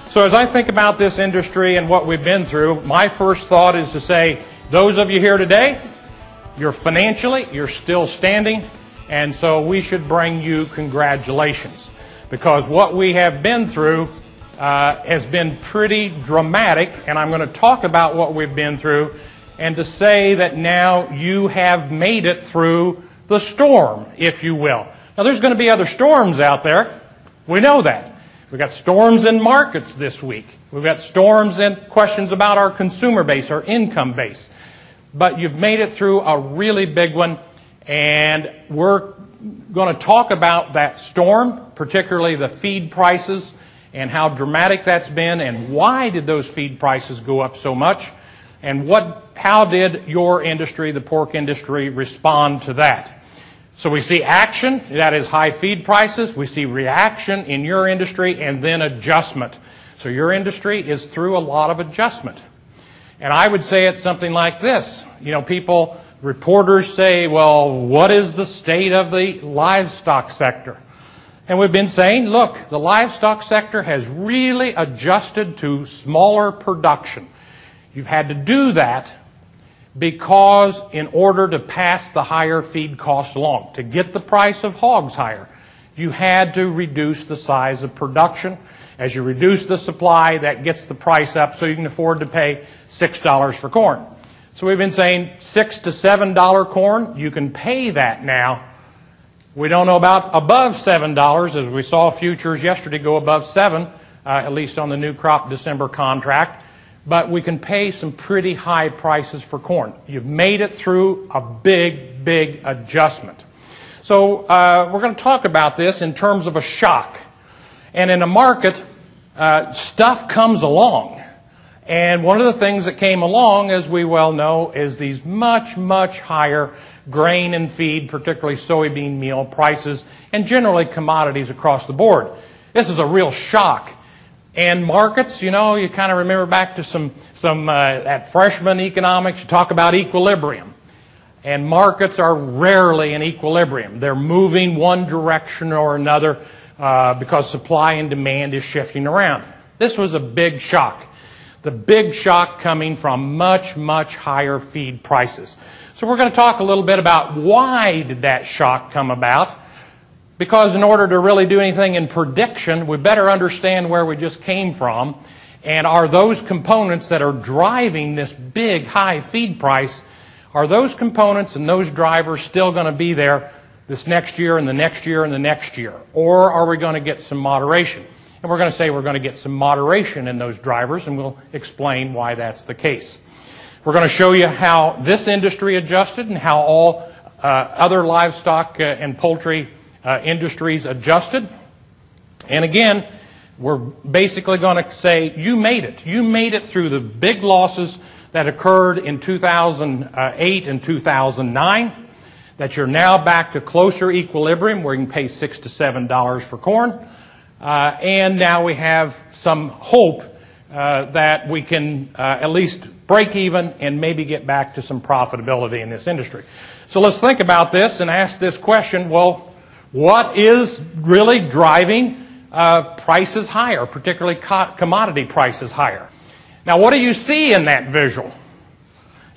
So as I think about this industry and what we've been through, my first thought is to say, those of you here today, you're still standing, and so we should bring you congratulations. Because what we have been through has been pretty dramatic, and I'm going to talk about what we've been through, and to say that now you have made it through the storm, if you will. Now there's going to be other storms out there. We know that. We've got storms in markets this week. We've got storms and questions about our consumer base, our income base. But you've made it through a really big one, and we're going to talk about that storm, particularly the feed prices and how dramatic that's been, and why did those feed prices go up so much, and how did your industry, the pork industry, respond to that. So we see action, that is high feed prices. We see reaction in your industry, and then adjustment. So your industry is through a lot of adjustment. And I would say it's something like this. You know, reporters say, well, what is the state of the livestock sector? And we've been saying, look, the livestock sector has really adjusted to smaller production. You've had to do that because in order to pass the higher feed costs along, to get the price of hogs higher, you had to reduce the size of production. As you reduce the supply, that gets the price up so you can afford to pay $6 for corn. So we've been saying $6 to $7 corn, you can pay that now. We don't know about above $7, as we saw futures yesterday go above 7, at least on the new crop December contract. But we can pay some pretty high prices for corn. You've made it through a big, big adjustment. So we're going to talk about this in terms of a shock. And in a market, stuff comes along. And one of the things that came along, as we well know, is these much, much higher grain and feed, particularly soybean meal prices, and generally commodities across the board. This is a real shock. And markets, you know, you kind of remember back to some at freshman economics, you talk about equilibrium. And markets are rarely in equilibrium. They're moving one direction or another because supply and demand is shifting around. This was a big shock. The big shock coming from much, much higher feed prices. So we're going to talk a little bit about why did that shock come about. Because in order to really do anything in prediction, we better understand where we just came from. And are those components that are driving this big high feed price, are those components and those drivers still going to be there this next year and the next year and the next year? Or are we going to get some moderation? And we're going to say we're going to get some moderation in those drivers, and we'll explain why that's the case. We're going to show you how this industry adjusted and how all other livestock and poultry industries adjusted. And again, we're basically going to say you made it. You made it through the big losses that occurred in 2008 and 2009, that you're now back to closer equilibrium where you can pay $6 to $7 for corn. And now we have some hope that we can at least break even and maybe get back to some profitability in this industry. So let's think about this and ask this question, well, what is really driving prices higher, particularly commodity prices higher? Now, what do you see in that visual?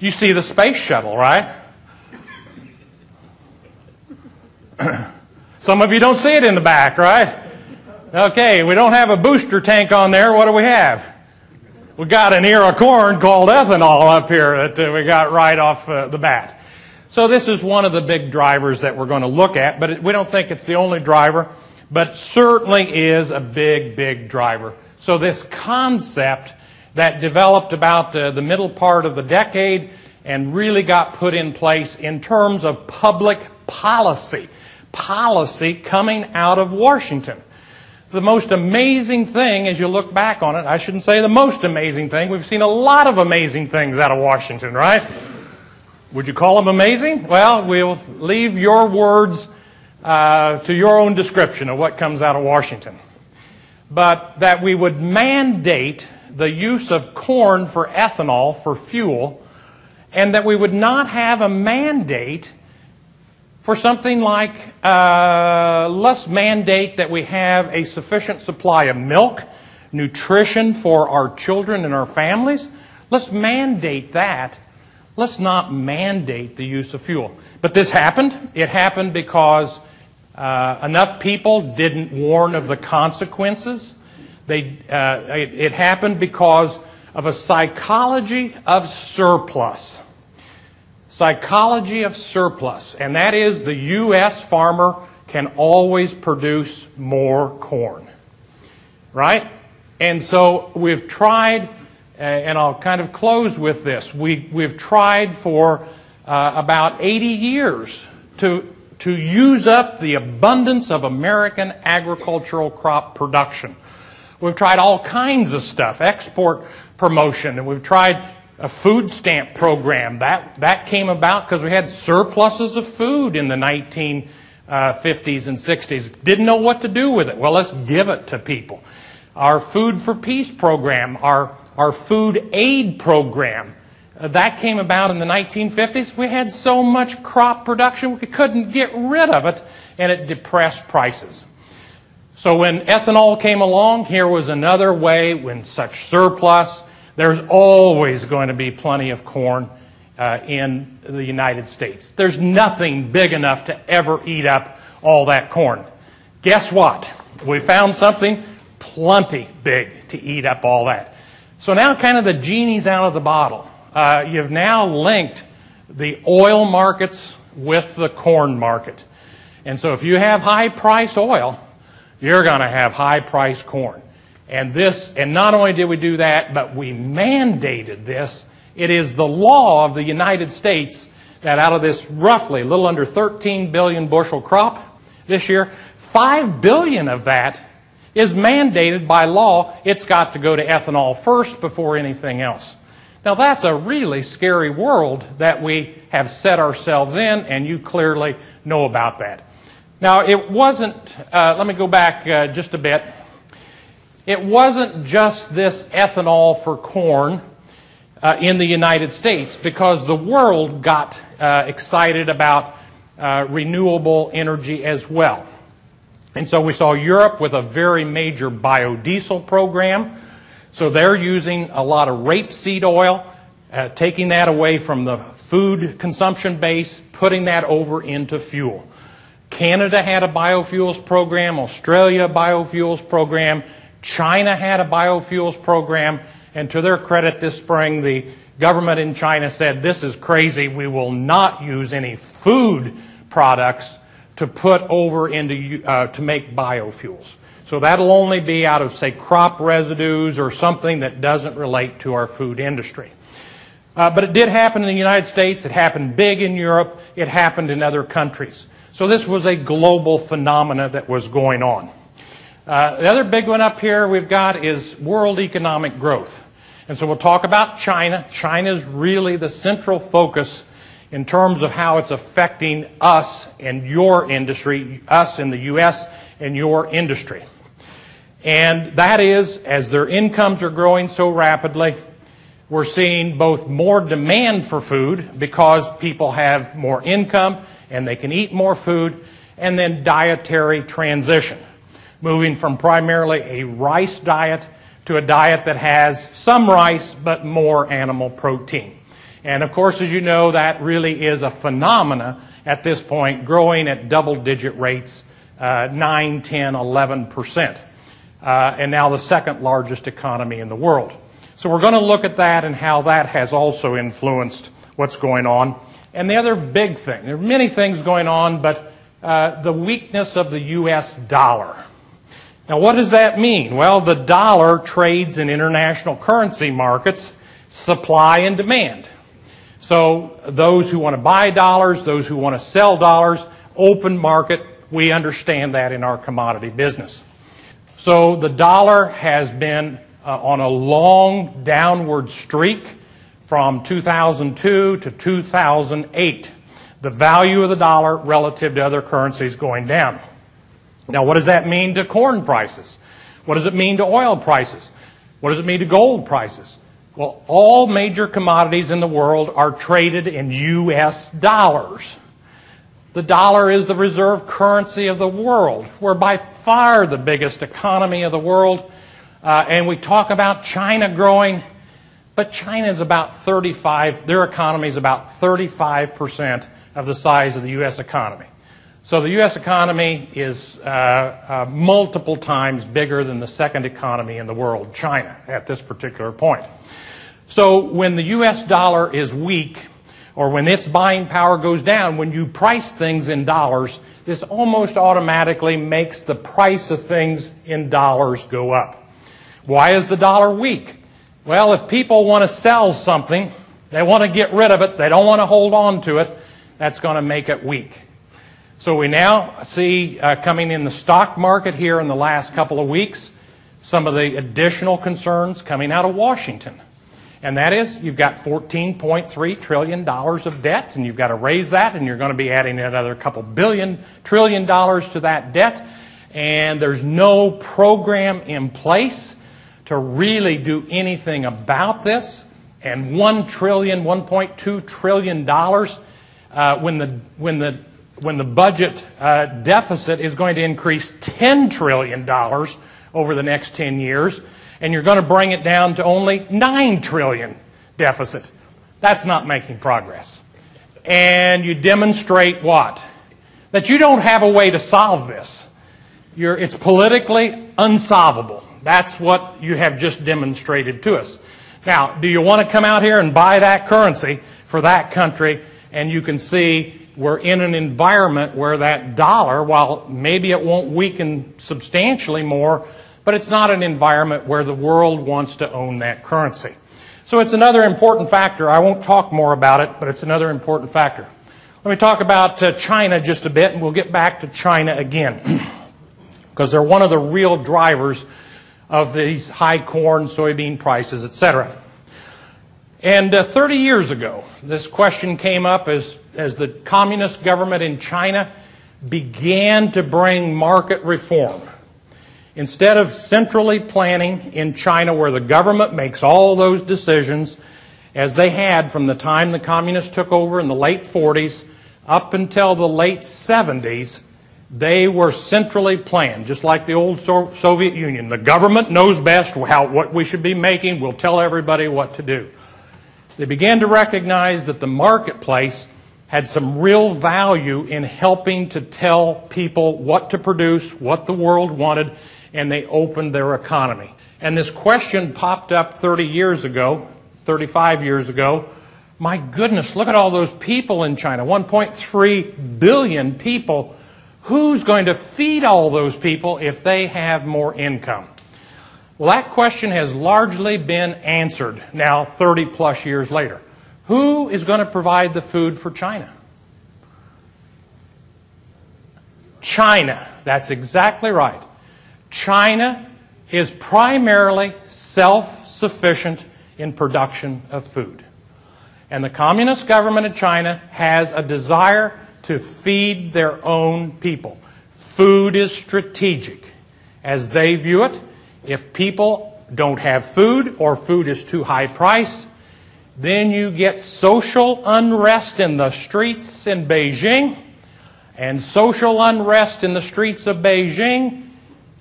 You see the space shuttle, right? Some of you don't see it in the back, right? Okay, we don't have a booster tank on there. What do we have? We got an ear of corn called ethanol up here that we got right off the bat. So this is one of the big drivers that we're going to look at, but we don't think it's the only driver, but certainly is a big, big driver. So this concept that developed about the middle part of the decade and really got put in place in terms of public policy coming out of Washington. The most amazing thing as you look back on it, I shouldn't say the most amazing thing, we've seen a lot of amazing things out of Washington, right? Would you call them amazing? Well, we'll leave your words to your own description of what comes out of Washington. But that we would mandate the use of corn for ethanol for fuel, and that we would not have a mandate for something like, let's mandate that we have a sufficient supply of milk nutrition for our children and our families, let's mandate that. Let's not mandate the use of fuel. But this happened. It happened because enough people didn't warn of the consequences. It happened because of a psychology of surplus. Psychology of surplus. And that is the U.S. farmer can always produce more corn. Right? And so we've tried, and I'll kind of close with this, we've tried for about 80 years to use up the abundance of American agricultural crop production. We've tried all kinds of stuff, export promotion, and we've tried a food stamp program. That came about because we had surpluses of food in the 1950s and 60s. Didn't know what to do with it. Well, let's give it to people. Our Food for Peace program, our food aid program, that came about in the 1950s. We had so much crop production we couldn't get rid of it, and it depressed prices. So when ethanol came along, here was another way. When such surplus, there's always going to be plenty of corn in the United States. There's nothing big enough to ever eat up all that corn. Guess what? We found something plenty big to eat up all that. So now kind of the genie's out of the bottle. You've now linked the oil markets with the corn market. And so if you have high-price oil, you're going to have high-price corn. And not only did we do that, but we mandated this. It is the law of the United States that out of this roughly a little under 13 billion bushel crop this year, 5 billion of that is mandated by law. It's got to go to ethanol first before anything else. Now that's a really scary world that we have set ourselves in, and you clearly know about that. Now it wasn't, let me go back just a bit. It wasn't just this ethanol for corn in the United States, because the world got excited about renewable energy as well. And so we saw Europe with a very major biodiesel program. So they're using a lot of rapeseed oil, taking that away from the food consumption base, putting that over into fuel. Canada had a biofuels program, Australia a biofuels program, China had a biofuels program, and to their credit this spring, the government in China said, this is crazy, we will not use any food products to put over into to make biofuels. So that'll only be out of, say, crop residues or something that doesn't relate to our food industry. But it did happen in the United States. It happened big in Europe. It happened in other countries. So this was a global phenomena that was going on. The other big one up here we've got is world economic growth. And so we'll talk about China. China's really the central focus in terms of how it's affecting us and your industry, us in the U.S. and your industry. And that is, as their incomes are growing so rapidly, we're seeing both more demand for food because people have more income and they can eat more food, and then dietary transition, moving from primarily a rice diet to a diet that has some rice but more animal protein. And of course, as you know, that really is a phenomena at this point, growing at double-digit rates, 9, 10, 11%. And now the second largest economy in the world. So we're going to look at that and how that has also influenced what's going on. And the other big thing, there are many things going on, but the weakness of the U.S. dollar. Now what does that mean? Well, the dollar trades in international currency markets, supply and demand. So those who want to buy dollars, those who want to sell dollars, open market, we understand that in our commodity business. So the dollar has been on a long downward streak from 2002 to 2008. The value of the dollar relative to other currencies going down. Now what does that mean to corn prices? What does it mean to oil prices? What does it mean to gold prices? Well, all major commodities in the world are traded in U.S. dollars. The dollar is the reserve currency of the world. We're by far the biggest economy of the world. And we talk about China growing, but China is about 35, their economy is about 35% of the size of the U.S. economy. So the U.S. economy is multiple times bigger than the second economy in the world, China, at this particular point. So when the U.S. dollar is weak, or when its buying power goes down, when you price things in dollars, this almost automatically makes the price of things in dollars go up. Why is the dollar weak? Well, if people want to sell something, they want to get rid of it, they don't want to hold on to it, that's going to make it weak. So we now see coming in the stock market here in the last couple of weeks, some of the additional concerns coming out of Washington. And that is, you've got $14.3 trillion of debt, and you've got to raise that, and you're going to be adding another couple trillion dollars to that debt. And there's no program in place to really do anything about this. And $1.2 trillion, when the budget deficit is going to increase $10 trillion over the next 10 years, and you're going to bring it down to only $9 trillion deficit. That's not making progress. And you demonstrate what? That you don't have a way to solve this. It's politically unsolvable. That's what you have just demonstrated to us. Now, do you want to come out here and buy that currency for that country? And you can see we're in an environment where that dollar, while maybe it won't weaken substantially more, but it's not an environment where the world wants to own that currency. So it's another important factor. I won't talk more about it, but it's another important factor. Let me talk about China just a bit, and we'll get back to China again, because they're one of the real drivers of these high corn, soybean prices, etc. And 30 years ago, this question came up as the communist government in China began to bring market reform. Instead of centrally planning in China, where the government makes all those decisions, as they had from the time the communists took over in the late 40s up until the late 70s, they were centrally planned, just like the old Soviet Union. The government knows best what we should be making. We'll tell everybody what to do. They began to recognize that the marketplace had some real value in helping to tell people what to produce, what the world wanted, and they opened their economy. And this question popped up 30 years ago, 35 years ago. My goodness, look at all those people in China, 1.3 billion people. Who's going to feed all those people if they have more income? Well, that question has largely been answered now 30 plus years later. Who is going to provide the food for China? China. That's exactly right. China is primarily self-sufficient in production of food. And the communist government of China has a desire to feed their own people. Food is strategic. As they view it, if people don't have food or food is too high priced, then you get social unrest in the streets in Beijing. And social unrest in the streets of Beijing,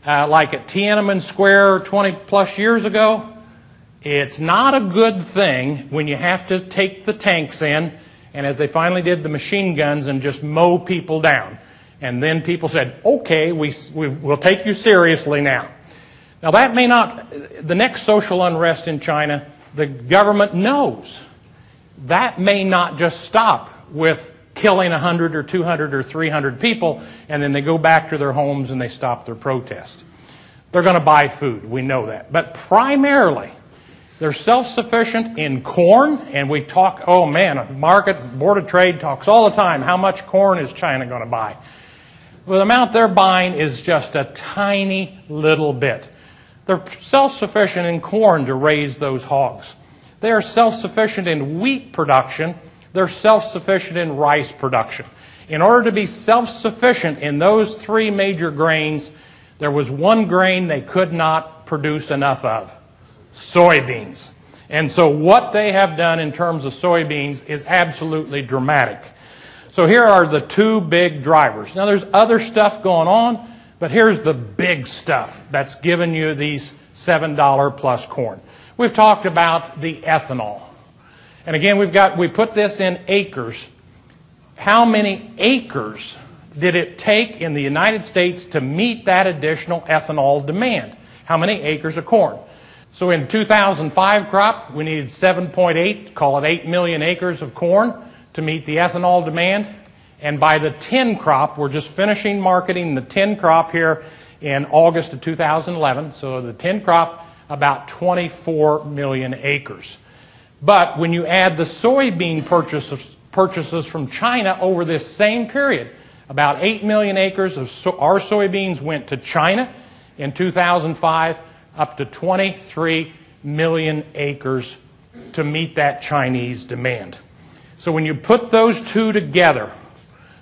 like at Tiananmen Square 20 plus years ago, it's not a good thing when you have to take the tanks in, and as they finally did, the machine guns, and just mow people down. And then people said, okay, we'll take you seriously now. Now that may not, the next social unrest in China, the government knows that may not just stop with killing 100 or 200 or 300 people, and then they go back to their homes and they stop their protest. They're going to buy food, we know that. But primarily, they're self-sufficient in corn, and we talk, oh man, Board of Trade talks all the time, how much corn is China going to buy? Well, the amount they're buying is just a tiny little bit. They're self-sufficient in corn to raise those hogs. They are self-sufficient in wheat production. They're self-sufficient in rice production. In order to be self-sufficient in those three major grains, there was one grain they could not produce enough of: soybeans. And so what they have done in terms of soybeans is absolutely dramatic. So here are the two big drivers. Now there's other stuff going on, but here's the big stuff that's given you these $7 plus corn. We've talked about the ethanol. And again, we put this in acres. How many acres did it take in the United States to meet that additional ethanol demand? How many acres of corn? So in 2005 crop, we needed 7.8, call it 8 million acres of corn to meet the ethanol demand. And by the 10 crop, we're just finishing marketing the 10 crop here in August of 2011. So the 10 crop, about 24 million acres. But when you add the soybean purchases from China over this same period, about 8 million acres of our soybeans went to China in 2005, up to 23 million acres to meet that Chinese demand. So when you put those two together,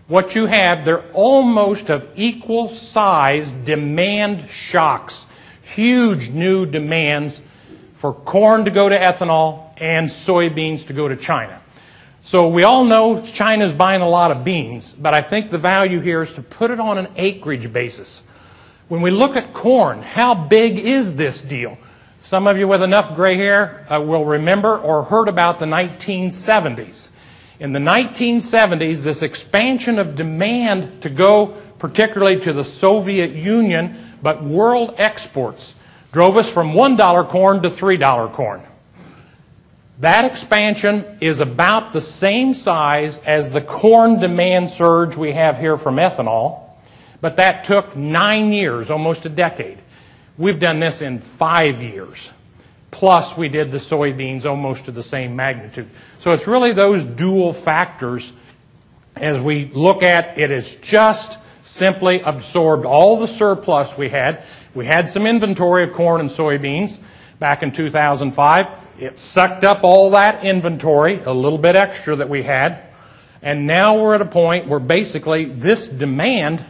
what you have, they're almost of equal size demand shocks. Huge new demands for corn to go to ethanol and soybeans to go to China. So we all know China's buying a lot of beans, but I think the value here is to put it on an acreage basis. When we look at corn, how big is this deal? Some of you with enough gray hair will remember or heard about the 1970s. In the 1970s, this expansion of demand to go particularly to the Soviet Union, but world exports, drove us from $1 corn to $3 corn. That expansion is about the same size as the corn demand surge we have here from ethanol, but that took 9 years, almost a decade. We've done this in 5 years. Plus, we did the soybeans almost to the same magnitude. So it's really those dual factors as we look at it. Has just simply absorbed all the surplus we had. We had some inventory of corn and soybeans back in 2005. It sucked up all that inventory, a little bit extra that we had. And now we're at a point where basically this demand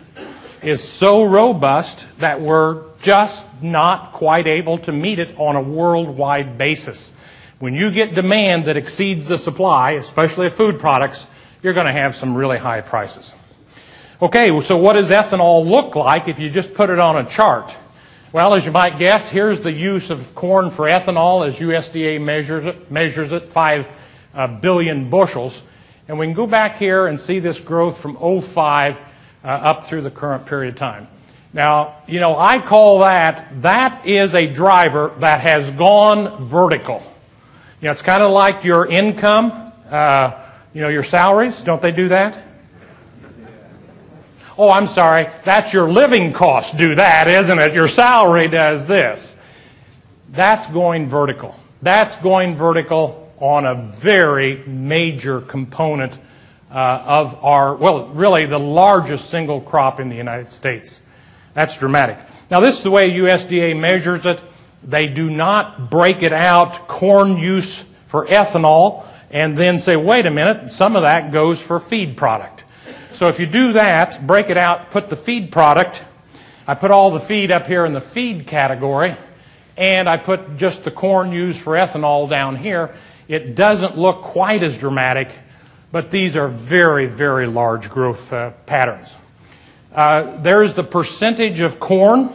is so robust that we're just not quite able to meet it on a worldwide basis. When you get demand that exceeds the supply, especially of food products, you're going to have some really high prices. Okay, so what does ethanol look like if you just put it on a chart? Well, as you might guess, here's the use of corn for ethanol as USDA measures it 5 billion bushels. And we can go back here and see this growth from 2005 up through the current period of time. Now, you know, I call that is a driver that has gone vertical. You know, it's kind of like your income, you know, your salaries. Don't they do that? Oh, I'm sorry. That's your living costs do that, isn't it? Your salary does this. That's going vertical. That's going vertical on a very major component of our, well, really the largest single crop in the United States. That's dramatic. Now, this is the way USDA measures it. They do not break it out, corn use for ethanol, and then say, wait a minute, some of that goes for feed product. So if you do that, break it out, put the feed product, I put all the feed up here in the feed category, and I put just the corn used for ethanol down here. It doesn't look quite as dramatic, but these are very, very large growth patterns. There's the percentage of corn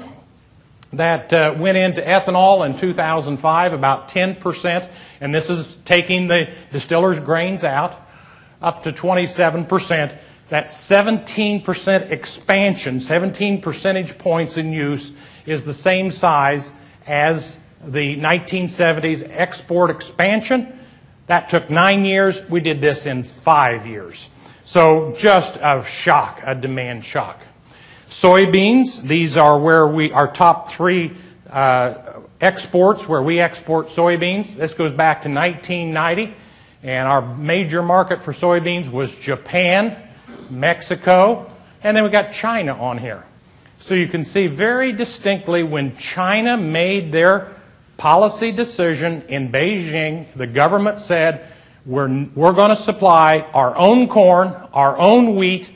that went into ethanol in 2005, about 10%, and this is taking the distiller's grains out, up to 27%. That 17% expansion, 17 percentage points in use, is the same size as the 1970s export expansion. That took 9 years. We did this in 5 years. So just a shock, a demand shock. Soybeans, these are where our top 3 exports, where we export soybeans. This goes back to 1990, and our major market for soybeans was Japan, Mexico, and then we got China on here. So you can see very distinctly when China made their policy decision in Beijing, the government said, we're going to supply our own corn, our own wheat,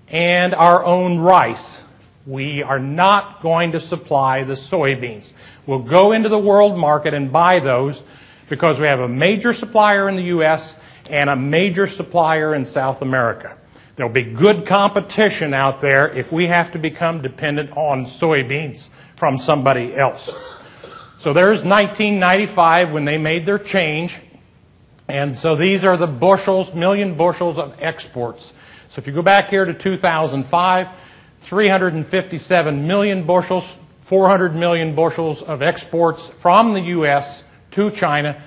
and our own rice. We are not going to supply the soybeans. We'll go into the world market and buy those because we have a major supplier in the U.S. and a major supplier in South America. There'll be good competition out there if we have to become dependent on soybeans from somebody else. So there's 1995 when they made their change. And so these are the bushels, million bushels of exports. So if you go back here to 2005, 357 million bushels, 400 million bushels of exports from the U.S. to China,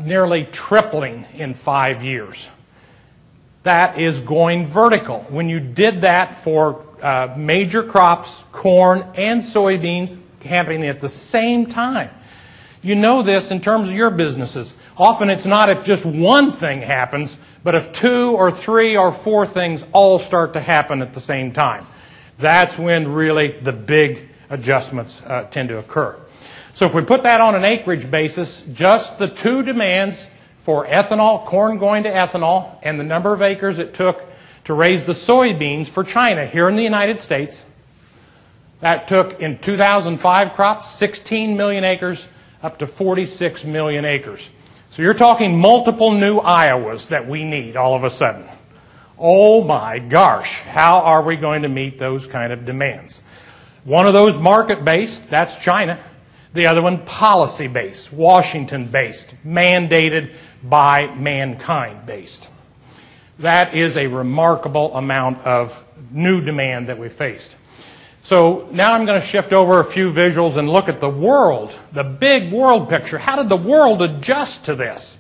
nearly tripling in 5 years. That is going vertical. When you did that for major crops, corn and soybeans, happening at the same time. You know this in terms of your businesses. Often it's not if just one thing happens, but if 2 or 3 or 4 things all start to happen at the same time. That's when really the big adjustments tend to occur. So if we put that on an acreage basis, just the 2 demands for ethanol, corn going to ethanol, and the number of acres it took to raise the soybeans for China here in the United States, that took in 2005 crops 16 million acres up to 46 million acres. So you're talking multiple new Iowas that we need all of a sudden. Oh my gosh, how are we going to meet those kind of demands? One of those market-based, that's China. The other one policy-based, Washington-based, mandated by mankind-based. That is a remarkable amount of new demand that we faced. So now I'm going to shift over a few visuals and look at the world, the big world picture. How did the world adjust to this?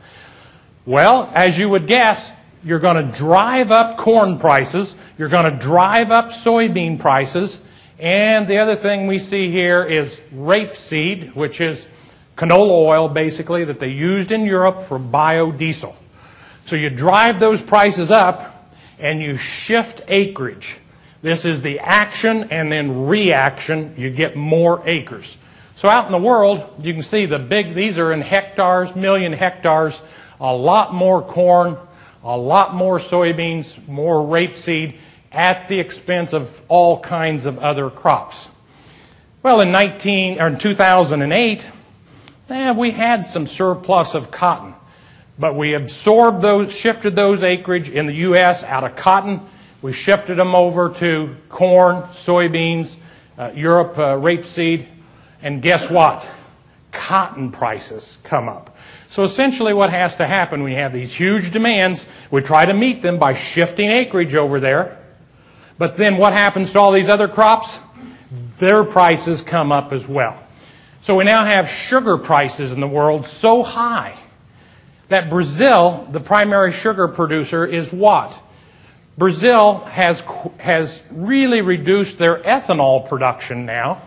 Well, as you would guess, you're going to drive up corn prices, you're going to drive up soybean prices, and the other thing we see here is rapeseed, which is canola oil basically that they used in Europe for biodiesel. So you drive those prices up and you shift acreage. This is the action and then reaction. You get more acres. So out in the world, you can see the big, these are in hectares, million hectares, a lot more corn, a lot more soybeans, more rapeseed at the expense of all kinds of other crops. Well, in 2008, we had some surplus of cotton, but we absorbed those, shifted those acreage in the U.S. out of cotton. We shifted them over to corn, soybeans, Europe, rapeseed, and guess what? Cotton prices come up. So essentially what has to happen when you have these huge demands, we try to meet them by shifting acreage over there, but then what happens to all these other crops? Their prices come up as well. So we now have sugar prices in the world so high that Brazil, the primary sugar producer, is what? Brazil has really reduced their ethanol production now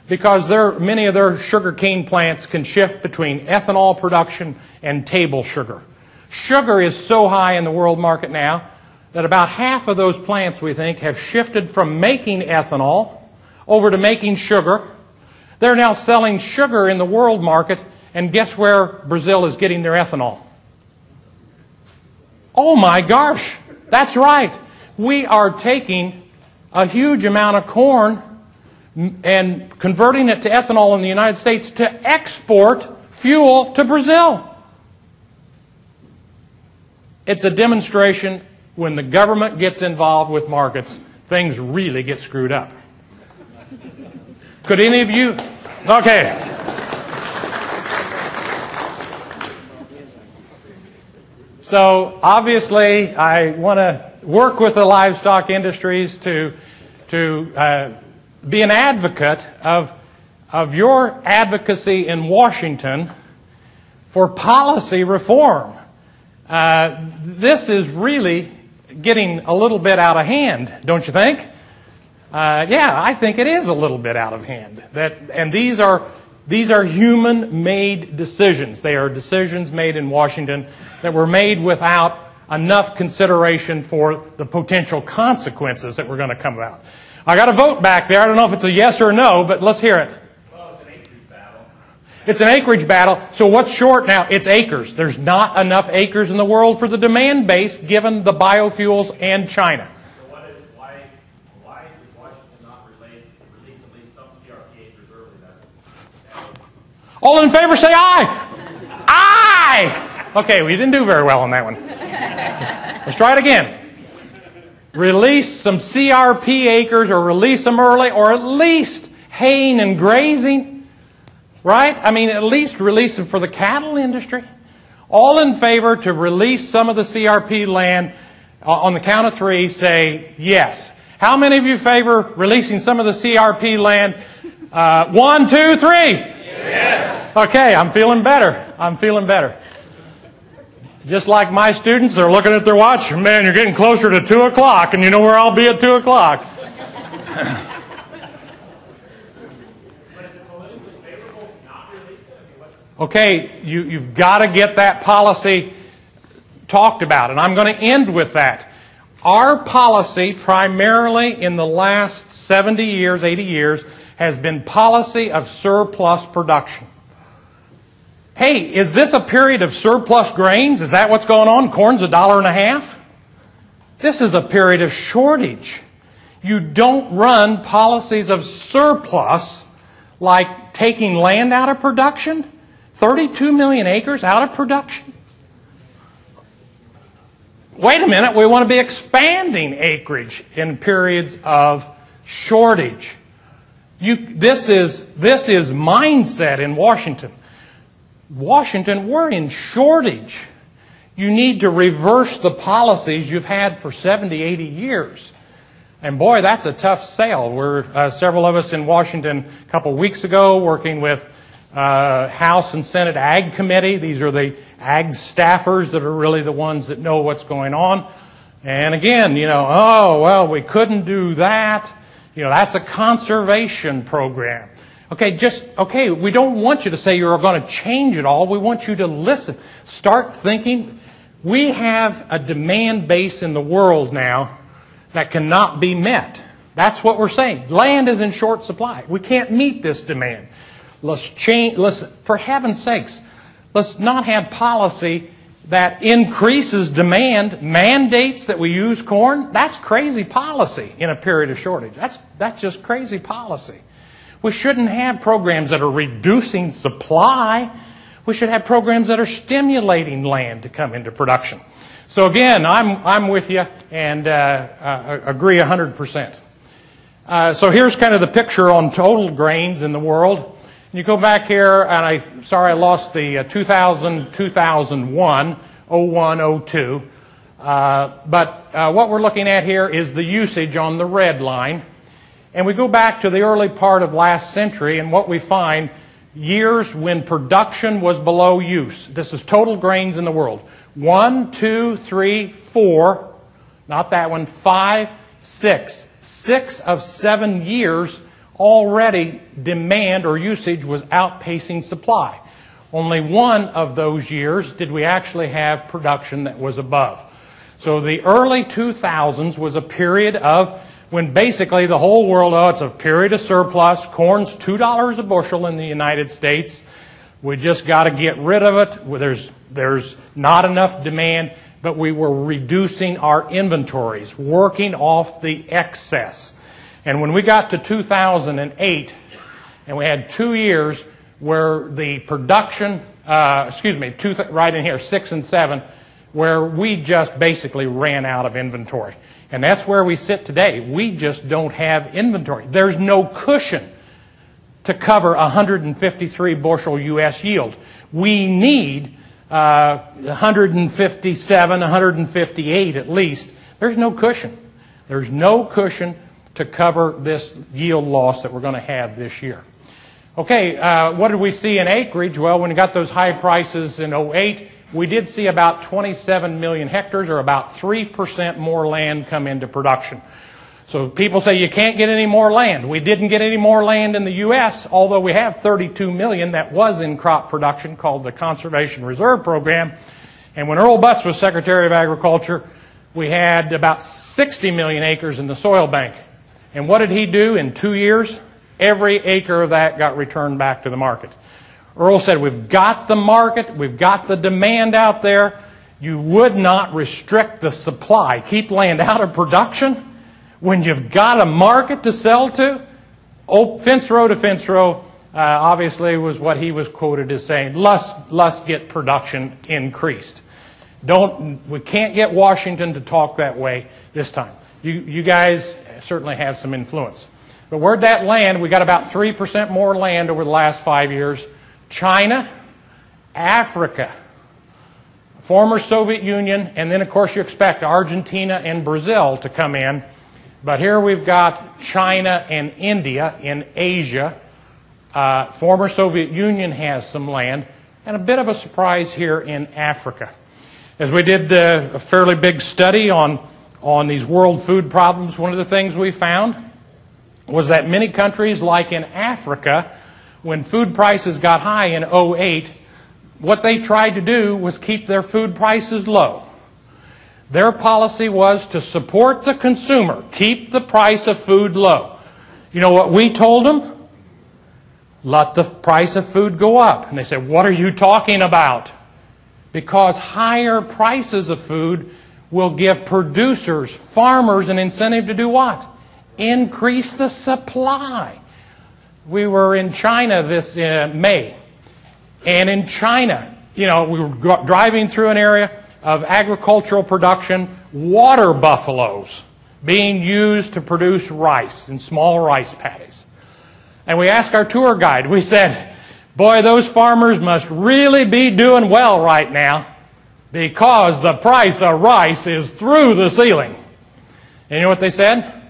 because many of their sugarcane plants can shift between ethanol production and table sugar. Sugar is so high in the world market now that about half of those plants, we think, have shifted from making ethanol over to making sugar. They're now selling sugar in the world market, and guess where Brazil is getting their ethanol? Oh my gosh! That's right. We are taking a huge amount of corn and converting it to ethanol in the United States to export fuel to Brazil. It's a demonstration when the government gets involved with markets, things really get screwed up. Could any of you? Okay. So obviously, I want to work with the livestock industries to be an advocate of your advocacy in Washington for policy reform. This is really getting a little bit out of hand, don't you think? Yeah, I think it is a little bit out of hand. And these are human-made decisions. They are decisions made in Washington that were made without enough consideration for the potential consequences that were going to come about. I got a vote back there. I don't know if it's a yes or a no, but let's hear it. Well, it's an acreage battle. It's an acreage battle. So what's short now? It's acres. There's not enough acres in the world for the demand base given the biofuels and China. So why does Washington not release at least some CRP acres early? All in favor say aye. Aye! Okay, we didn't do very well on that one. Let's try it again. Release some CRP acres or release them early or at least haying and grazing. Right? I mean, at least release them for the cattle industry. All in favor to release some of the CRP land on the count of three, say yes. How many of you favor releasing some of the CRP land? 1, 2, 3. Yes. Okay, I'm feeling better. I'm feeling better. Just like my students, they're looking at their watch. Man, you're getting closer to 2 o'clock, and you know where I'll be at 2 o'clock. Okay, you've got to get that policy talked about, and I'm going to end with that. Our policy, primarily in the last 70 years, 80 years, has been policy of surplus production. Hey, is this a period of surplus grains? Is that what's going on? Corn's $1.50? This is a period of shortage. You don't run policies of surplus like taking land out of production. 32 million acres out of production? Wait a minute, we want to be expanding acreage in periods of shortage. This is mindset in Washington. Washington, we're in shortage. You need to reverse the policies you've had for 70, 80 years. And boy, that's a tough sell. We're several of us in Washington a couple weeks ago working with House and Senate Ag Committee. These are the ag staffers that are really the ones that know what's going on. And again, oh, well, we couldn't do that. That's a conservation program. Okay, we don't want you to say you're going to change it all. We want you to listen. Start thinking. We have a demand base in the world now that cannot be met. That's what we're saying. Land is in short supply. We can't meet this demand. Let's change. Listen, for heaven's sakes, let's not have policy that increases demand, mandates that we use corn. That's crazy policy in a period of shortage. That's just crazy policy. We shouldn't have programs that are reducing supply. We should have programs that are stimulating land to come into production. So again, I'm with you and agree 100%. So here's kind of the picture on total grains in the world. You go back here, and I lost the 2000, 2001, 01, 02. But what we're looking at here is the usage on the red line. And we go back to the early part of last century, and what we find, years when production was below use. This is total grains in the world. 1, 2, 3, 4, not that one, 5, 6. 6 of 7 years already demand or usage was outpacing supply. Only one of those years did we actually have production that was above. So the early 2000s was a period of when basically the whole world, it's a period of surplus. Corn's $2 a bushel in the United States. We just got to get rid of it. There's not enough demand, but we were reducing our inventories, working off the excess. And when we got to 2008, and we had 2 years where the production, right in here, 6 and 7, where we just basically ran out of inventory. And that's where we sit today. We just don't have inventory. There's no cushion to cover 153 bushel U.S. yield. We need 157, 158 at least. There's no cushion. There's no cushion to cover this yield loss that we're going to have this year. Okay, what did we see in acreage? Well, when we got those high prices in 08, we did see about 27 million hectares, or about 3% more land come into production. So people say you can't get any more land. We didn't get any more land in the U.S., although we have 32 million that was in crop production called the Conservation Reserve Program. And when Earl Butz was Secretary of Agriculture, we had about 60 million acres in the soil bank. And what did he do in 2 years? Every acre of that got returned back to the market. Earl said, we've got the market, we've got the demand out there. You would not restrict the supply. Keep land out of production when you've got a market to sell to. Fence row to fence row, obviously was what he was quoted as saying, let's get production increased. We can't get Washington to talk that way this time. You guys certainly have some influence. But where'd that land? We got about 3% more land over the last 5 years. China, Africa, former Soviet Union, and then of course you expect Argentina and Brazil to come in. But here we've got China and India in Asia. Former Soviet Union has some land, and a bit of a surprise here in Africa. As we did a fairly big study on these world food problems, one of the things we found was that many countries, like in Africa, when food prices got high in 2008, what they tried to do was keep their food prices low. Their policy was to support the consumer, keep the price of food low. You know what we told them? Let the price of food go up. And they said, what are you talking about? Because higher prices of food will give producers, farmers, an incentive to do what? Increase the supply. We were in China this May. And in China, you know, we were driving through an area of agricultural production, water buffaloes being used to produce rice in small rice paddies. And we asked our tour guide, we said, boy, those farmers must really be doing well right now because the price of rice is through the ceiling. And you know what they said?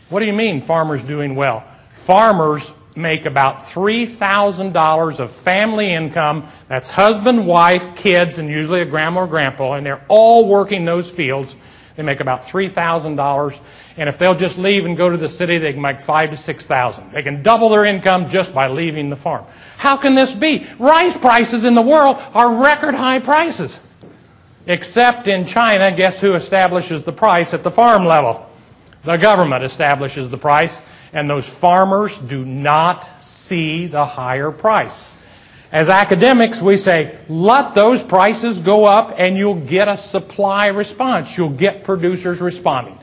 What do you mean farmers doing well? Farmers make about $3,000 of family income. That's husband, wife, kids, and usually a grandma or grandpa, and they're all working those fields. They make about $3,000, and if they'll just leave and go to the city, they can make $5,000 to $6,000. They can double their income just by leaving the farm. How can this be? Rice prices in the world are record high prices. Except in China, guess who establishes the price at the farm level? The government establishes the price, and those farmers do not see the higher price. As academics, we say, let those prices go up and you'll get a supply response. You'll get producers responding.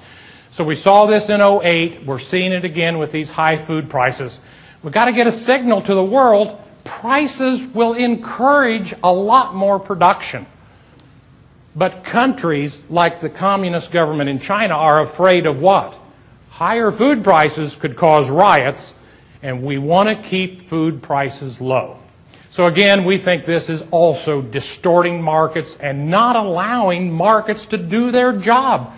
So we saw this in 2008. We're seeing it again with these high food prices. We've got to get a signal to the world. Prices will encourage a lot more production. But countries like the communist government in China are afraid of what? Higher food prices could cause riots, and we want to keep food prices low. So again, we think this is also distorting markets and not allowing markets to do their job.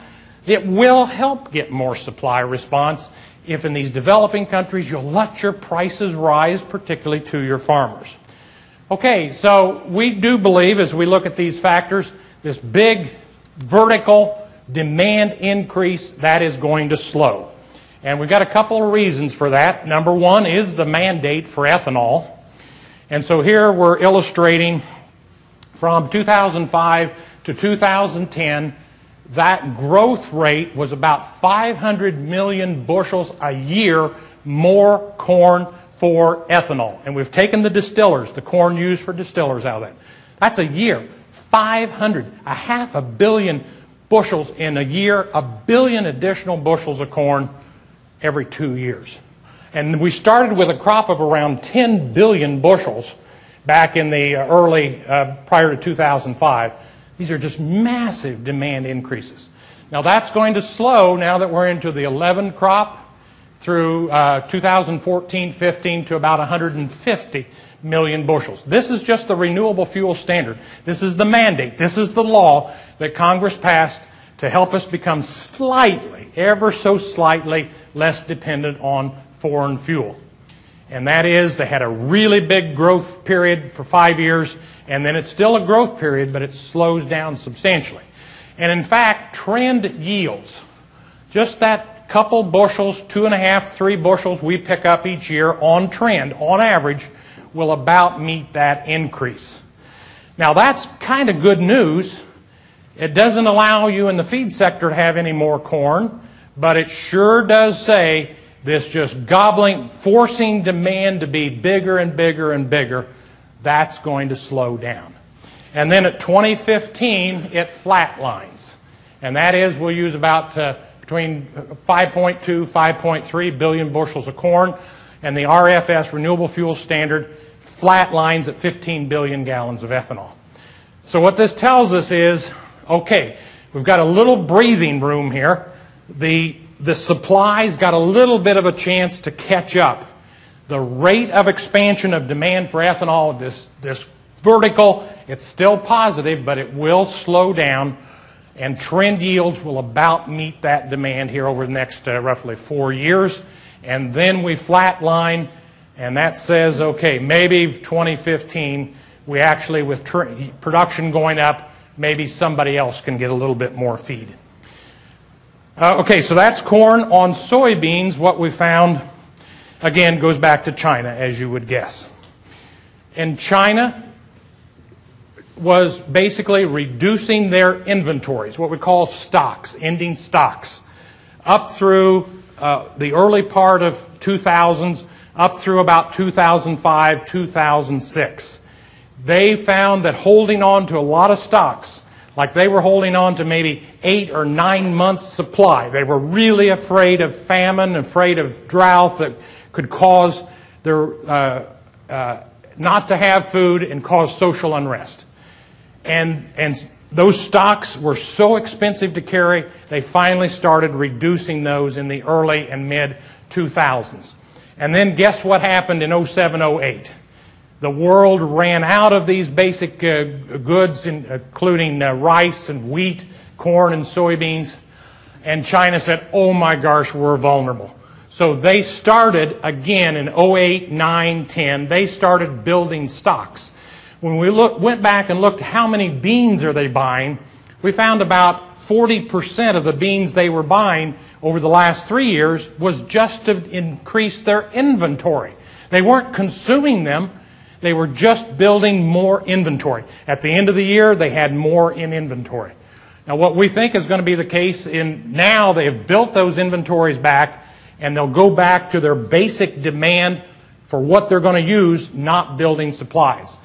It will help get more supply response if in these developing countries you'll let your prices rise, particularly to your farmers. Okay, so we do believe as we look at these factors, this big vertical demand increase, that is going to slow. And we've got a couple of reasons for that. Number one is the mandate for ethanol. And so here we're illustrating from 2005 to 2010, that growth rate was about 500 million bushels a year more corn for ethanol. And we've taken the distillers, the corn used for distillers out of that. That's a year. 500, a half a billion bushels in a year, a billion additional bushels of corn every 2 years. And we started with a crop of around 10 billion bushels back in the early, prior to 2005. These are just massive demand increases. Now that's going to slow now that we're into the 11 crop through 2014-15 to about 150 million bushels. This is just the renewable fuel standard. This is the mandate. This is the law that Congress passed to help us become slightly, ever so slightly, less dependent on foreign fuel. And that is, they had a really big growth period for 5 years, and then it's still a growth period, but it slows down substantially. And in fact, trend yields, just that couple bushels, 2.5, 3 bushels we pick up each year on trend, on average, will about meet that increase. Now that's kind of good news. It doesn't allow you in the feed sector to have any more corn, but it sure does say this just gobbling, forcing demand to be bigger and bigger and bigger, that's going to slow down. And then at 2015, it flatlines. And that is, we'll use about between 5.2, 5.3 billion bushels of corn, and the RFS, Renewable Fuel Standard, flatlines at 15 billion gallons of ethanol. So what this tells us is, okay, we've got a little breathing room here. The supply's got a little bit of a chance to catch up. the rate of expansion of demand for ethanol, this vertical, it's still positive, but it will slow down, and trend yields will about meet that demand here over the next roughly 4 years. And then we flatline, and that says, okay, maybe 2015, we actually, with production going up, maybe somebody else can get a little bit more feed. Okay, so that's corn. On soybeans, what we found, again, goes back to China, as you would guess. And China was basically reducing their inventories, what we call stocks, ending stocks, up through the early part of 2000s, up through about 2005, 2006. They found that holding on to a lot of stocks, like they were holding on to maybe 8 or 9 months supply. They were really afraid of famine, afraid of drought that could cause their not to have food and cause social unrest. And those stocks were so expensive to carry, they finally started reducing those in the early and mid-2000s. And then guess what happened in 07, 08? The world ran out of these basic goods, including rice and wheat, corn and soybeans. And China said, oh my gosh, we're vulnerable. So they started again in 08, 9, 10. They started building stocks. When we went back and looked how many beans are they buying, we found about 40% of the beans they were buying over the last 3 years was just to increase their inventory. They weren't consuming them. They were just building more inventory. At the end of the year, they had more in inventory. Now, what we think is going to be the case now they have built those inventories back, and they'll go back to their basic demand for what they're going to use, not building supplies.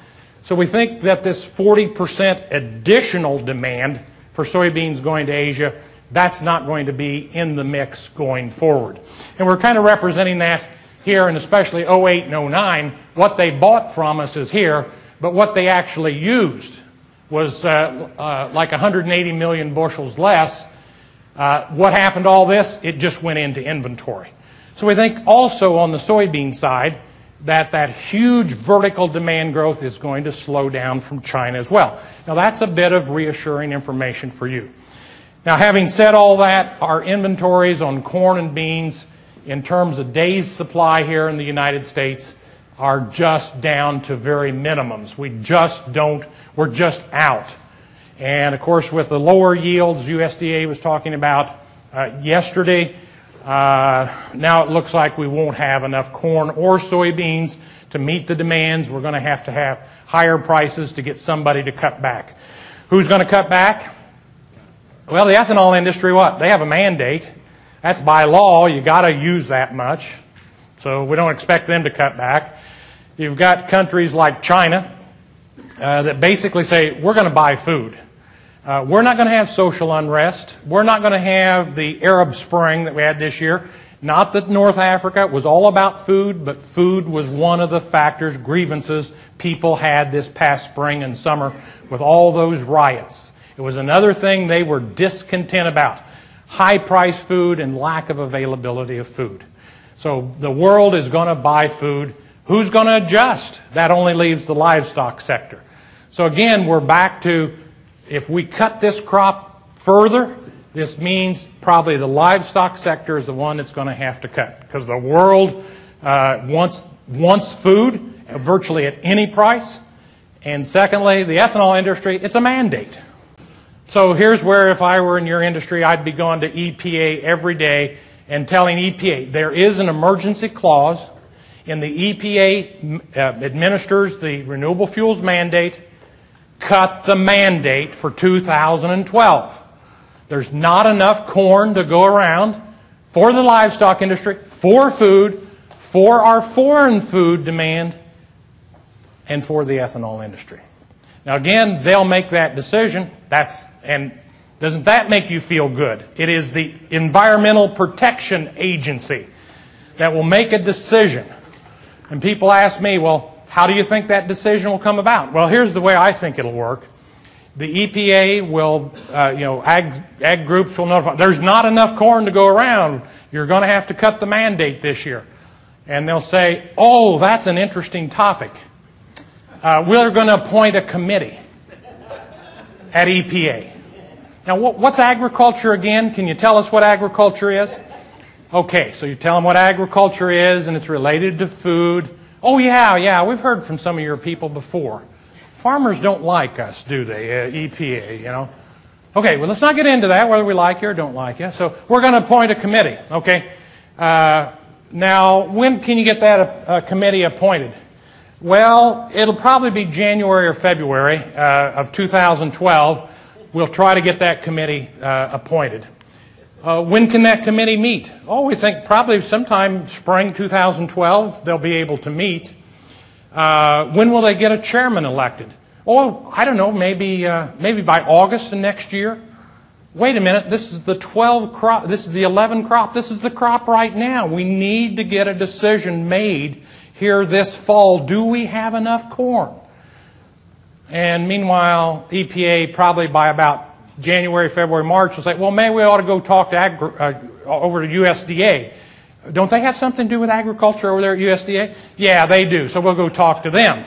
So we think that this 40% additional demand for soybeans going to Asia, that's not going to be in the mix going forward. And we're kind of representing that here, and especially 08 and 09. What they bought from us is here, but what they actually used was like 180 million bushels less. What happened to all this? It just went into inventory. So we think also on the soybean side that huge vertical demand growth is going to slow down from China as well. Now that's a bit of reassuring information for you. Now, having said all that, our inventories on corn and beans in terms of days supply here in the United States are just down to very minimums. We're just out. And of course, with the lower yields USDA was talking about yesterday, now it looks like we won't have enough corn or soybeans to meet the demands. We're going to have higher prices to get somebody to cut back. Who's going to cut back? Well, the ethanol industry, what? They have a mandate. That's by law. You got to use that much. So we don't expect them to cut back. You've got countries like China that basically say, we're going to buy food. We're not going to have social unrest. We're not going to have the Arab Spring that we had this year. Not that North Africa was all about food, but food was one of the factors, grievances people had this past spring and summer with all those riots. It was another thing they were discontent about. High-priced food and lack of availability of food. So the world is going to buy food. Who's going to adjust? That only leaves the livestock sector. So again, we're back to, if we cut this crop further, this means probably the livestock sector is the one that's going to have to cut, because the world wants food virtually at any price. And secondly, the ethanol industry, it's a mandate. So here's where, if I were in your industry, I'd be going to EPA every day and telling EPA there is an emergency clause in the EPA administers the renewable fuels mandate. Cut the mandate for 2012. There's not enough corn to go around for the livestock industry, for food, for our foreign food demand, and for the ethanol industry. Now again, they'll make that decision. And doesn't that make you feel good? It is the Environmental Protection Agency that will make a decision. And people ask me, well, how do you think that decision will come about? Well, here's the way I think it'll work. The EPA will, ag groups will notify. There's not enough corn to go around. You're going to have to cut the mandate this year. and they'll say, oh, that's an interesting topic. We're going to appoint a committee at EPA. Now, what's agriculture again? Can you tell us what agriculture is? Okay, so you tell them what agriculture is, and it's related to food. Oh, yeah, we've heard from some of your people before. Farmers don't like us, do they, EPA, you know? Okay, well, let's not get into that, whether we like you or don't like you. So we're going to appoint a committee, okay? Now, when can you get that committee appointed? Well, it'll probably be January or February of 2012. We'll try to get that committee appointed. When can that committee meet? Oh, we think probably sometime spring 2012 they'll be able to meet. When will they get a chairman elected? Oh, I don't know, maybe by August of next year. Wait a minute, this is the 12 crop, this is the 11 crop, this is the crop right now. We need to get a decision made here this fall. Do we have enough corn? And meanwhile, EPA probably by about January, February, March will say, well, maybe we ought to go talk to over to USDA. Don't they have something to do with agriculture over there at USDA? Yeah, they do. So we'll go talk to them.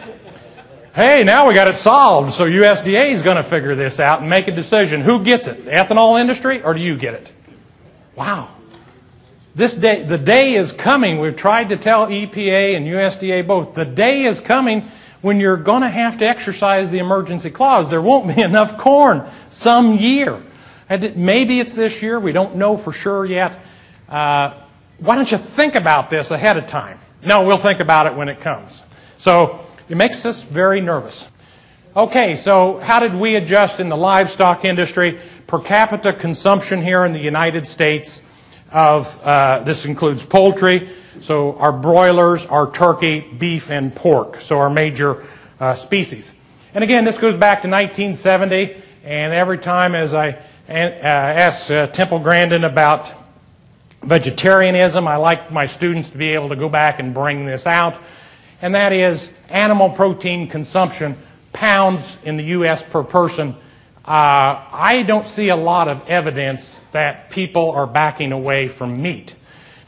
Hey, now we got it solved. So USDA is going to figure this out and make a decision. Who gets it? The ethanol industry, or do you get it? Wow. This day, the day is coming. We've tried to tell EPA and USDA both. The day is coming when you're going to have to exercise the emergency clause. There won't be enough corn some year. Maybe it's this year. We don't know for sure yet. Why don't you think about this ahead of time? No, we'll think about it when it comes. So it makes us very nervous. Okay, so how did we adjust in the livestock industry? Per capita consumption here in the United States of, this includes poultry, so our broilers, our turkey, beef, and pork, so our major species. And again, this goes back to 1970, and every time as I ask Temple Grandin about vegetarianism, I like my students to be able to go back and bring this out, and that is animal protein consumption, pounds in the U.S. per person. I don't see a lot of evidence that people are backing away from meat.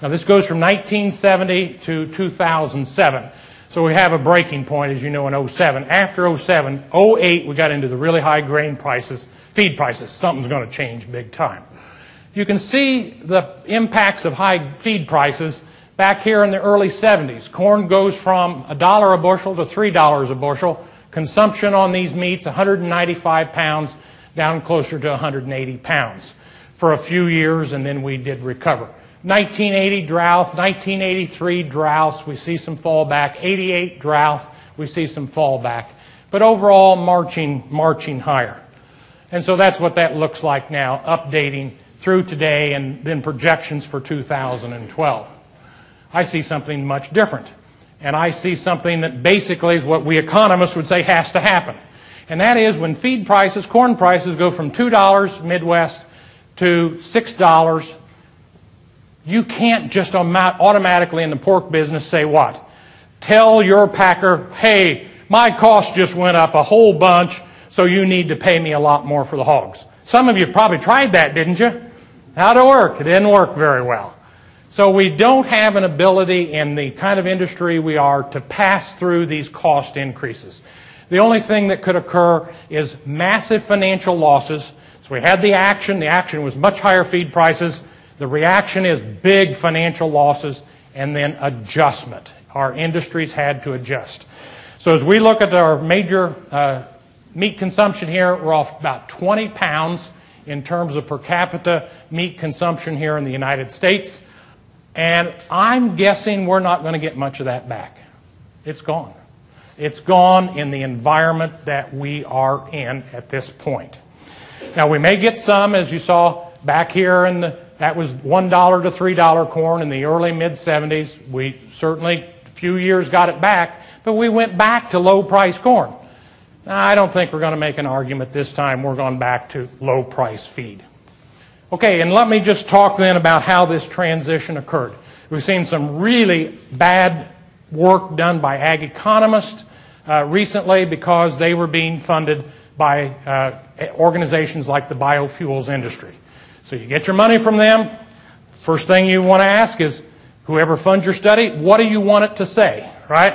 Now, this goes from 1970 to 2007. So we have a breaking point, as you know, in 07. After 07, 08, we got into the really high grain prices, feed prices. Something's going to change big time. You can see the impacts of high feed prices back here in the early 70s. Corn goes from $1 a bushel to $3 a bushel. Consumption on these meats, 195 pounds, down closer to 180 pounds for a few years, and then we did recover. 1980 drought, 1983 droughts, we see some fallback. 88 drought, we see some fallback. But overall, marching higher. And so that's what that looks like now, updating through today and then projections for 2012. I see something much different. And I see something that basically is what we economists would say has to happen. And that is when feed prices, corn prices, go from $2 Midwest to $6, you can't just automatically in the pork business say what? Tell your packer, hey, my cost just went up a whole bunch, so you need to pay me a lot more for the hogs. Some of you probably tried that, didn't you? How'd it work? It didn't work very well. So we don't have an ability in the kind of industry we are to pass through these cost increases. The only thing that could occur is massive financial losses. So we had the action. The action was much higher feed prices. The reaction is big financial losses and then adjustment. Our industries had to adjust. So as we look at our major meat consumption here, we're off about 20 pounds in terms of per capita meat consumption here in the United States. And I'm guessing we're not going to get much of that back. It's gone. It's gone in the environment that we are in at this point. Now, we may get some, as you saw back here, that was $1 to $3 corn in the early mid-70s. We certainly, a few years, got it back, but we went back to low-price corn. Now, I don't think we're going to make an argument this time. We're going back to low-price feed. Okay, and let me just talk then about how this transition occurred. We've seen some really bad work done by ag economists recently because they were being funded by organizations like the biofuels industry. So you get your money from them. First thing you want to ask is, Whoever funds your study, what do you want it to say, right?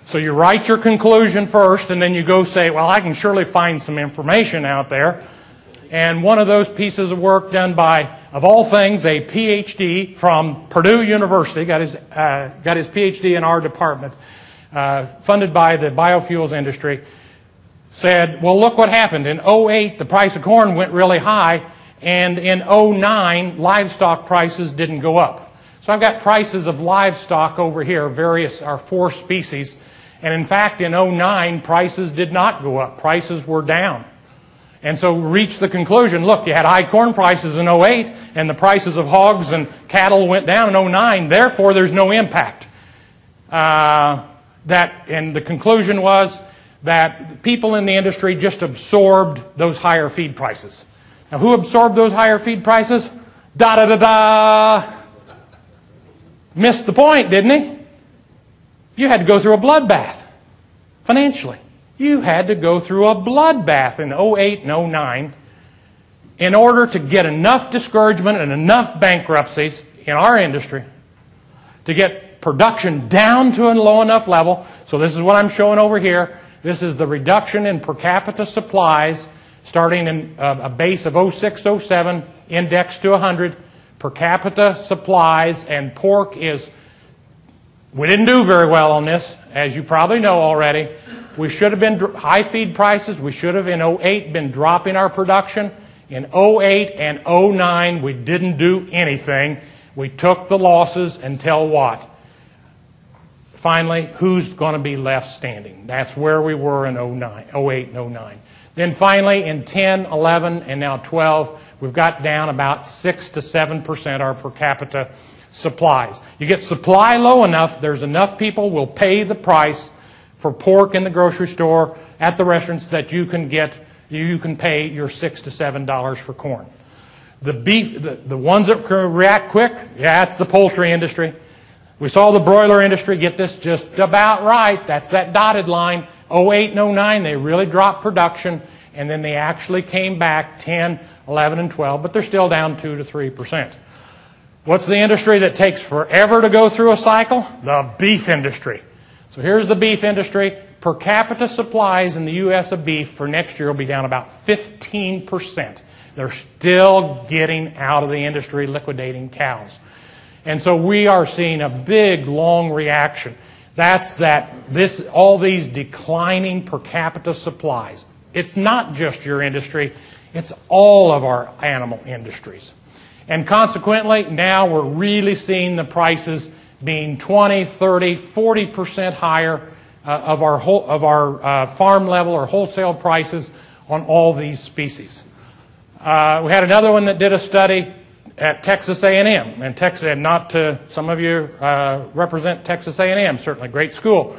So you write your conclusion first, and then you go say, well, I can surely find some information out there. And one of those pieces of work done by, of all things, a PhD from Purdue University, got his PhD in our department, funded by the biofuels industry, said, well, look what happened. In 2008, the price of corn went really high, and in 2009, livestock prices didn't go up. So I've got prices of livestock over here, our 4 species. And in fact, in 2009, prices did not go up. Prices were down. And so we reached the conclusion, look, you had high corn prices in 2008, and the prices of hogs and cattle went down in 2009. Therefore, there's no impact. And the conclusion was that people in the industry just absorbed those higher feed prices. Now, who absorbed those higher feed prices? Da-da-da-da! Missed the point, didn't he? You had to go through a bloodbath financially. You had to go through a bloodbath in 2008 and 2009 in order to get enough discouragement and enough bankruptcies in our industry to get production down to a low enough level. So this is what I'm showing over here. This is the reduction in per capita supplies starting in a base of 06-07, indexed to 100. Per capita supplies, and pork is, we didn't do very well on this, as you probably know already. We should have been high feed prices. We should have in 2008 been dropping our production. In 2008 and 2009, we didn't do anything. We took the losses until what? Finally, who's going to be left standing? That's where we were in 2008 and 2009. Then finally, in 10, 11, and now 12, we've got down about 6 to 7% our per capita supplies. You get supply low enough, there's enough people will pay the price for pork in the grocery store, at the restaurants, that you can pay your $6 to $7 for corn. The beef, the ones that can react quick, yeah, it's the poultry industry. We saw the broiler industry get this just about right. That's that dotted line. 2008 and 2009, they really dropped production, and then they actually came back 10, 11, and 12, but they're still down 2 to 3%. What's the industry that takes forever to go through a cycle? The beef industry. So here's the beef industry. Per capita supplies in the U.S. of beef for next year will be down about 15%. They're still getting out of the industry, liquidating cows. And so we are seeing a big, long reaction. That's all these declining per capita supplies. It's not just your industry. It's all of our animal industries. And consequently, now we're really seeing the prices being 20, 30, 40% higher of our farm level or wholesale prices on all these species. We had another one that did a study at Texas A&M, and some of you represent Texas A&M, certainly great school,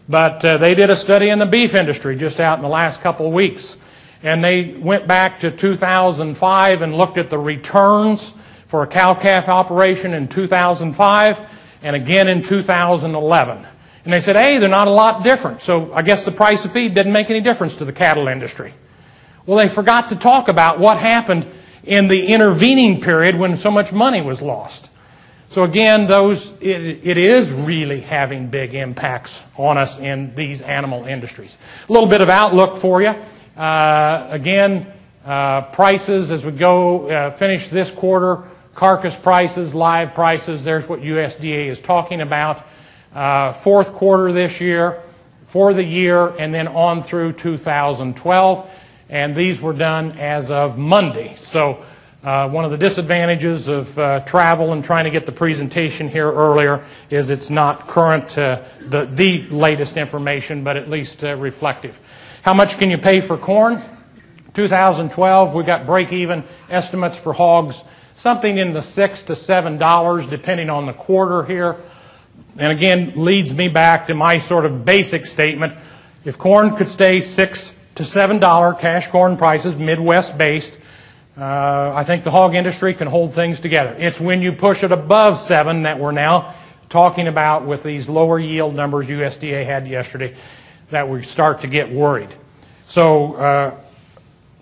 but they did a study in the beef industry just out in the last couple of weeks, and they went back to 2005 and looked at the returns for a cow-calf operation in 2005 and again in 2011. And they said, hey, they're not a lot different, so I guess the price of feed didn't make any difference to the cattle industry. Well, they forgot to talk about what happened in the intervening period when so much money was lost. So again, it is really having big impacts on us in these animal industries. A little bit of outlook for you. Prices as we go finish this quarter, carcass prices, live prices, there's what USDA is talking about. Fourth quarter this year, for the year, and then on through 2012. And these were done as of Monday. So one of the disadvantages of travel and trying to get the presentation here earlier is it's not current, the latest information, but at least reflective. How much can you pay for corn? 2012, we got break-even estimates for hogs, something in the $6 to $7, depending on the quarter here. And again, leads me back to my sort of basic statement. If corn could stay $6 to $7 cash corn prices, Midwest-based, I think the hog industry can hold things together. It's when you push it above 7 that we're now talking about with these lower yield numbers USDA had yesterday that we start to get worried. So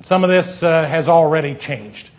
some of this has already changed.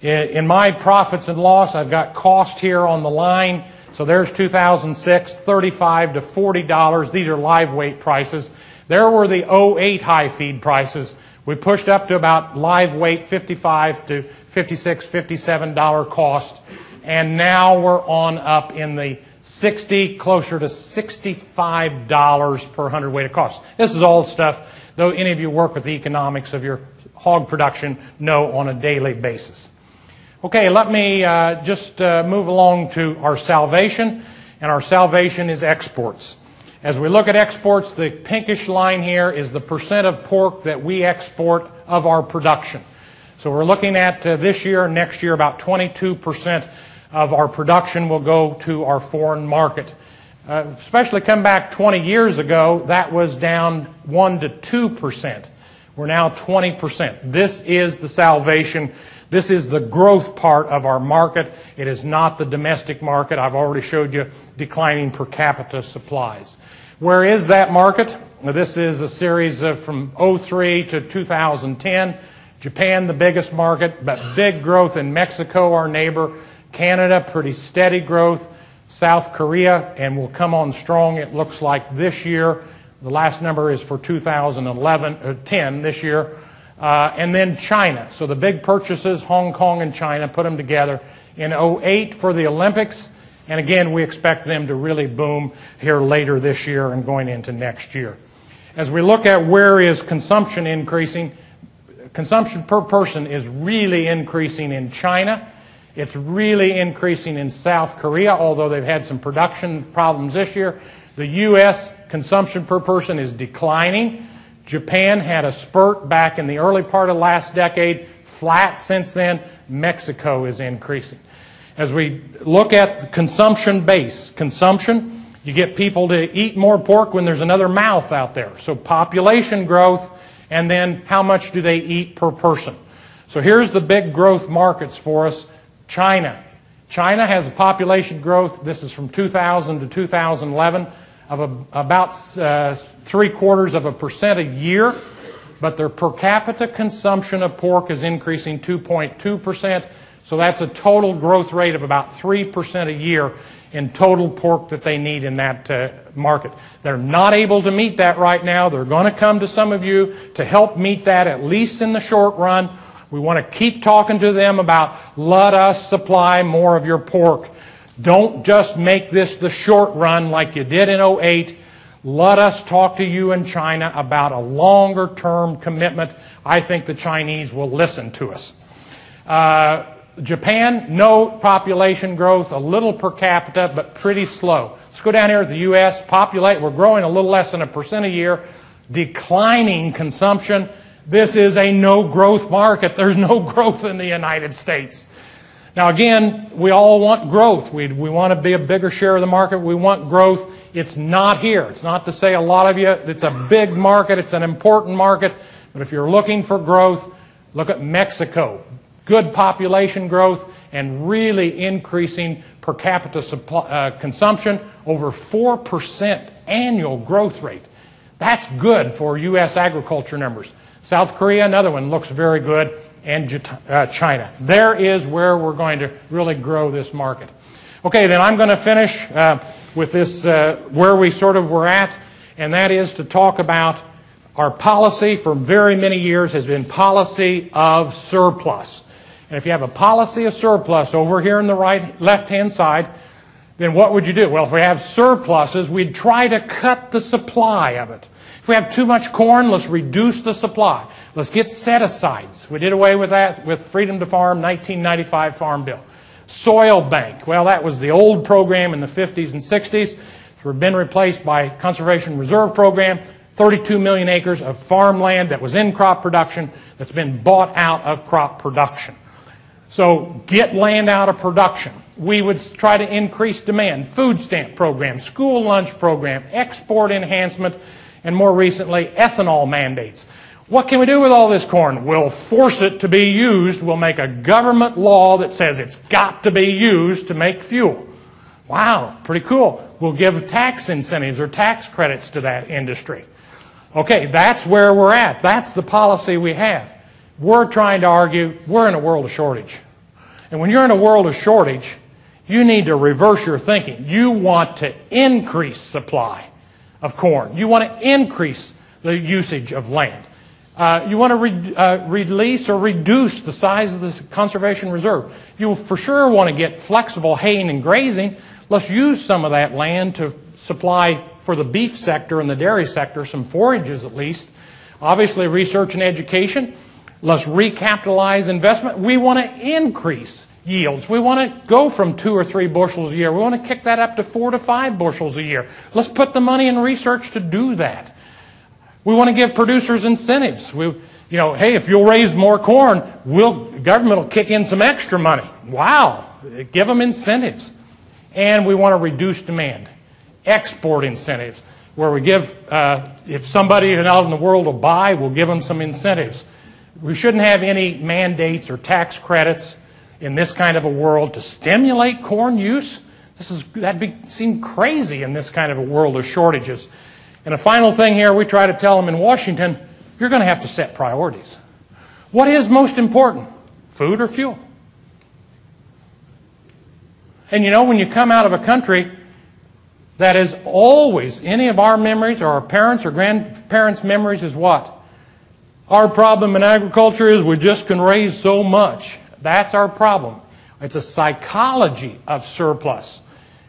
In my profits and loss, I've got cost here on the line, So there's 2006, $35 to $40. These are live weight prices. There were the 08 high feed prices. We pushed up to about live weight $55 to $56, $57 cost. And now we're on up in the 60, closer to $65 per hundredweight of cost. This is old stuff, though any of you work with the economics of your hog production know on a daily basis. Okay, let me just move along to our salvation, and our salvation is exports. As we look at exports, the pinkish line here is the percent of pork that we export of our production. So we're looking at this year and next year, about 22% of our production will go to our foreign market. Especially come back 20 years ago, that was down 1 to 2%. We're now 20%. This is the salvation. This is the growth part of our market. It is not the domestic market. I've already showed you declining per capita supplies. Where is that market? This is a series from 03 to 2010. Japan, the biggest market, but big growth in Mexico, our neighbor. Canada, pretty steady growth. South Korea, and will come on strong, it looks like this year. The last number is for 2010, this year. And then China. So the big purchases, Hong Kong and China, put them together in 08 for the Olympics. And again, we expect them to really boom here later this year and going into next year. As we look at where is consumption increasing, consumption per person is really increasing in China. It's really increasing in South Korea, although they've had some production problems this year. The U.S. consumption per person is declining. Japan had a spurt back in the early part of last decade, flat since then. Mexico is increasing. As we look at the consumption base, consumption, you get people to eat more pork when there's another mouth out there. So population growth, and then how much do they eat per person? So here's the big growth markets for us. China. China has a population growth, this is from 2000 to 2011, of about 0.75% a year, but their per capita consumption of pork is increasing 2.2%, so that's a total growth rate of about 3% a year in total pork that they need in that market. They're not able to meet that right now. They're going to come to some of you to help meet that, at least in the short run. We want to keep talking to them about, let us supply more of your pork. Don't just make this the short run like you did in 08. Let us talk to you in China about a longer term commitment. I think the Chinese will listen to us. Japan, no population growth, a little per capita, but pretty slow. Let's go down here to the U.S. We're growing a little less than 1% a year. Declining consumption. This is a no-growth market. There's no growth in the United States. Now again, we all want growth. We want to be a bigger share of the market. We want growth. It's not here. It's not to say a lot of you, it's a big market. It's an important market. But if you're looking for growth, look at Mexico. Good population growth and really increasing per capita consumption, over 4% annual growth rate. That's good for U.S. agriculture numbers. South Korea, another one, looks very good, and China. There is where we're going to really grow this market. Okay, then I'm going to finish with this, where we sort of were at, and that is to talk about our policy for very many years has been policy of surplus. And if you have a policy of surplus over here on the left-hand side, then what would you do? Well, if we have surpluses, we'd try to cut the supply of it. If we have too much corn, let's reduce the supply. Let's get set-asides. We did away with that with Freedom to Farm, 1995 Farm Bill. Soil Bank. Well, that was the old program in the 50s and 60s. It's been replaced by Conservation Reserve Program, 32 million acres of farmland that was in crop production that's been bought out of crop production. So get land out of production. We would try to increase demand. Food stamp program, school lunch program, export enhancement, and more recently, ethanol mandates. What can we do with all this corn? We'll force it to be used. We'll make a government law that says it's got to be used to make fuel. Wow, pretty cool. We'll give tax incentives or tax credits to that industry. Okay, that's where we're at. That's the policy we have. We're trying to argue we're in a world of shortage. And when you're in a world of shortage, You need to reverse your thinking. You want to increase supply of corn. You want to increase the usage of land. You want to release or reduce the size of the conservation reserve. You for sure want to get flexible haying and grazing. Let's use some of that land to supply for the beef sector and the dairy sector some forages at least. Obviously, research and education. Let's recapitalize investment. We want to increase yields. We want to go from 2 or 3 bushels a year. We want to kick that up to 4 to 5 bushels a year. Let's put the money in research to do that. We want to give producers incentives. Hey, if you'll raise more corn, government will kick in some extra money. Wow, give them incentives. And we want to reduce demand. Export incentives, where we give, if somebody out in the world will buy, we'll give them some incentives. We shouldn't have any mandates or tax credits in this kind of a world to stimulate corn use. That'd seem crazy in this kind of a world of shortages. And a final thing here, we try to tell them in Washington, you're going to have to set priorities. What is most important, food or fuel? And when you come out of a country that is always, any of our memories or our parents' or grandparents' memories is what? Our problem in agriculture is we just can raise so much. That's our problem. It's a psychology of surplus.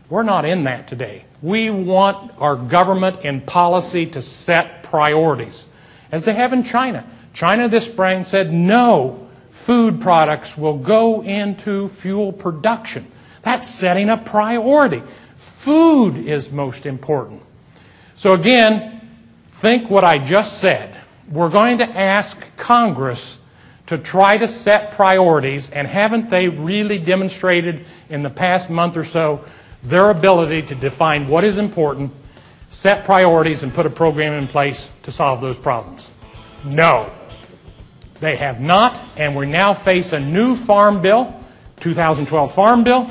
We're not in that today. We want our government and policy to set priorities, as they have in China. China this spring said no food products will go into fuel production. That's setting a priority. Food is most important. So again, think what I just said. We're going to ask Congress to try to set priorities, and haven't they really demonstrated in the past month or so their ability to define what is important, set priorities, and put a program in place to solve those problems? No. They have not, and we now face a new farm bill, 2012 Farm Bill,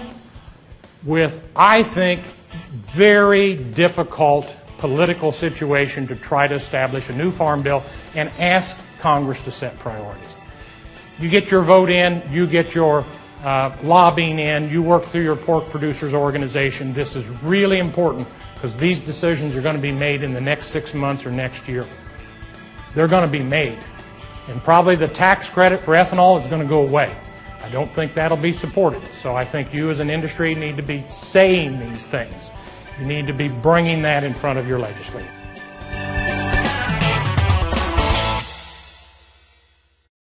with, I think, very difficult political situation to try to establish a new farm bill and ask Congress to set priorities. You get your vote in, you get your lobbying in, you work through your pork producers organization. This is really important because these decisions are going to be made in the next 6 months or next year. They're going to be made. And probably the tax credit for ethanol is going to go away. I don't think that'll be supported. So I think you as an industry need to be saying these things. You need to be bringing that in front of your legislature.